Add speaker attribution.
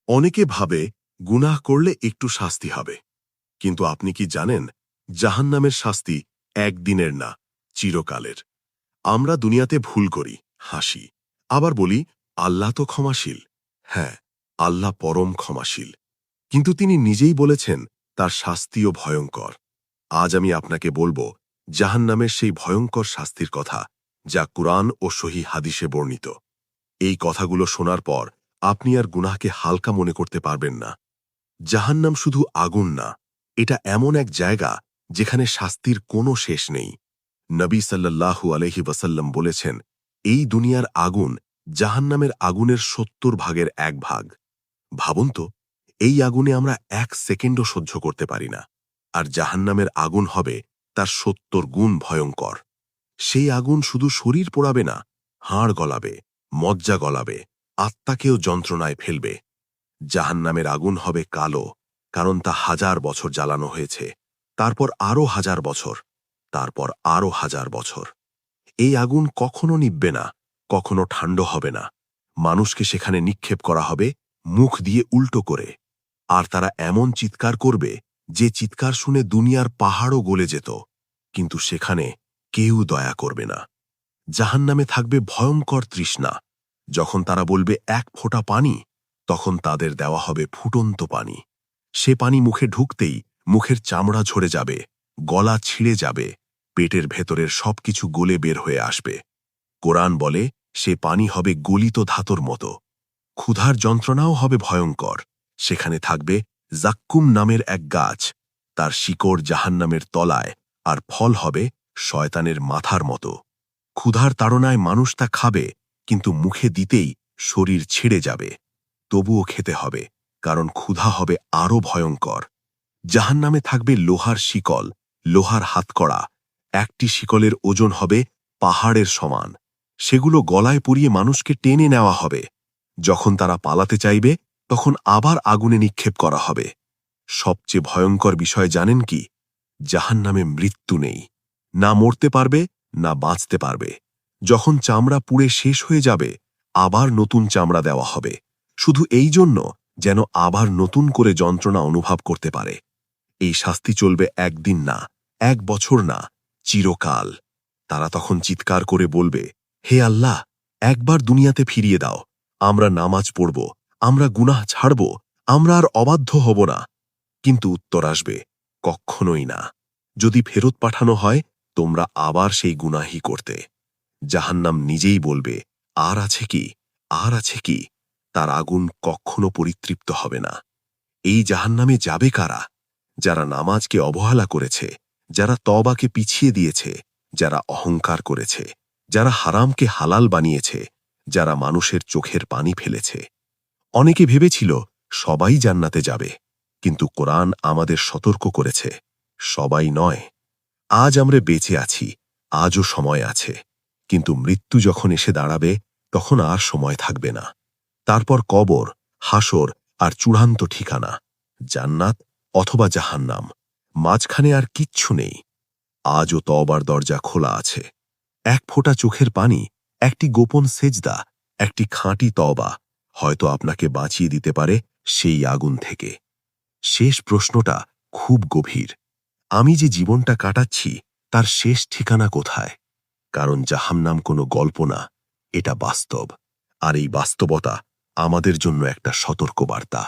Speaker 1: অনেকে ভাবে গুনাহ করলে একটু শাস্তি হবে, কিন্তু আপনি কি জানেন জাহান্নামের শাস্তি একদিনের না, চিরকালের। আমরা দুনিয়াতে ভুল করি, হাসি, আবার বলি আল্লাহ তো ক্ষমাশীল। হ্যাঁ, আল্লাহ পরম ক্ষমাশীল, কিন্তু তিনি নিজেই বলেছেন তার শাস্তিও ভয়ঙ্কর। আজ আমি আপনাকে বলবো জাহান্নামের সেই ভয়ঙ্কর শাস্তির কথা, যা কুরআন ও সহিহ হাদিসে বর্ণিত। এই কথাগুলো শোনার পর আপনি আর গুনাহকে হালকা মনে করতে পারবেন না। জাহান্নাম শুধু আগুন না, এটা এমন এক জায়গা যেখানে শাস্তির কোনো শেষ নেই। নবী সাল্লাল্লাহু আলাইহি ওয়াসাল্লাম বলেছেন, এই দুনিয়ার আগুন জাহান্নামের আগুনের ৭০ ভাগের ১ ভাগ। ভাবুন তো, এই আগুনে আমরা ১ সেকেন্ডও সহ্য করতে পারি না, আর জাহান্নামের আগুন হবে তার ৭০ গুণ ভয়ঙ্কর। সেই আগুন শুধু শরীর পোড়াবে না, হাড় গলাবে, মজ্জা গলাবে, আত্মাকেও যন্ত্রণায় ফেলবে। জাহান্নামের আগুন হবে কালো, কারণ তা ১০০০ বছর জ্বালানো হয়েছে, তারপর আরও ১০০০ বছর, তারপর আরও ১০০০ বছর। এই আগুন কখনো নিভবে না, কখনো ঠান্ডা হবে না। মানুষকে সেখানে নিক্ষেপ করা হবে মুখ দিয়ে উল্টো করে, আর তারা এমন চিৎকার করবে যে চিৎকার শুনে দুনিয়ার পাহাড়ও গলে যেত, কিন্তু সেখানে কেউ দয়া করবে না। জাহান্নামে থাকবে ভয়ঙ্কর তৃষ্ণা। যখন তারা বলবে ১ ফোঁটা পানি, তখন তাদের দেওয়া হবে ফুটন্ত পানি। সে পানি মুখে ঢুকতেই মুখের চামড়া ঝরে যাবে, গলা ছিঁড়ে যাবে, পেটের ভেতরের সবকিছু গলে বের হয়ে আসবে। কোরআন বলে সে পানি হবে গলিত ধাতর মতো। ক্ষুধার যন্ত্রণাও হবে ভয়ঙ্কর। সেখানে থাকবে জাক্কুম নামের এক গাছ, তার শিকড় জাহান্নামের তলায়, আর ফল হবে শয়তানের মাথার মতো। ক্ষুধার তাড়নায় মানুষ তা খাবে, কিন্তু মুখে দিতেই শরীর ছিঁড়ে যাবে। তবুও খেতে হবে, কারণ ক্ষুধা হবে আরও ভয়ঙ্কর। জাহান্নামে থাকবে লোহার শিকল, লোহার হাতকড়া। একটি শিকলের ওজন হবে পাহাড়ের সমান। সেগুলো গলায় পরিয়ে মানুষকে টেনে নেওয়া হবে। যখন তারা পালাতে চাইবে, তখন আবার আগুনে নিক্ষেপ করা হবে। সবচেয়ে ভয়ঙ্কর বিষয় জানেন কি? জাহান্নামে মৃত্যু নেই। না মরতে পারবে, না বাঁচতে পারবে। যখন চামড়া পুড়ে শেষ হয়ে যাবে, আবার নতুন চামড়া দেওয়া হবে, শুধু এই জন্য যেন আবার নতুন করে যন্ত্রণা অনুভব করতে পারে। এই শাস্তি চলবে একদিন না, ১ বছর না, চিরকাল। তারা তখন চিৎকার করে বলবে, হে আল্লাহ, একবার দুনিয়াতে ফিরিয়ে দাও। আমরা নামাজ পড়ব, আমরা গুনাহ ছাড়ব, আমরা আর অবাধ্য হব না। কিন্তু উত্তর আসবে, কখনোই না। যদি ফেরত পাঠানো হয়, তোমরা আবার সেই গুনাহই করতে। জাহান্নাম নিজেই বলবে, আর আছে কি, আর আছে কি? তার আগুন কখনো পরিতৃপ্ত হবে না। এই জাহান্নামে যাবে কারা? যারা নামাজকে অবহেলা করেছে, যারা তওবাকে পিছিয়ে দিয়েছে, যারা অহংকার করেছে, যারা হারামকে হালাল বানিয়েছে, যারা মানুষের চোখের পানি ফেলেছে। অনেকে ভেবেছিল সবাই জান্নাতে যাবে, কিন্তু কোরআন আমাদের সতর্ক করেছে, সবাই নয়। আজ আমরা বেঁচে আছি, আজও সময় আছে, কিন্তু মৃত্যু যখন এসে দাঁড়াবে, তখন আর সময় থাকবে না। তারপর কবর, হাসর আর চূড়ান্ত ঠিকানা, জান্নাত অথবা জাহান্নাম। মাঝখানে আর কিচ্ছু নেই। আজও তওবার দরজা খোলা আছে। ১ ফোঁটা চোখের পানি, একটি গোপন সেজদা, একটি খাঁটি তওবা হয়তো আপনাকে বাঁচিয়ে দিতে পারে সেই আগুন থেকে। শেষ প্রশ্নটা খুব গভীর। আমি যে জীবনটা কাটাচ্ছি, তার শেষ ঠিকানা কোথায়? কারণ জাহান্নাম কোনো গল্প না, এটা বাস্তব। আর এই বাস্তবতা আমাদের জন্য একটা সতর্কবার্তা।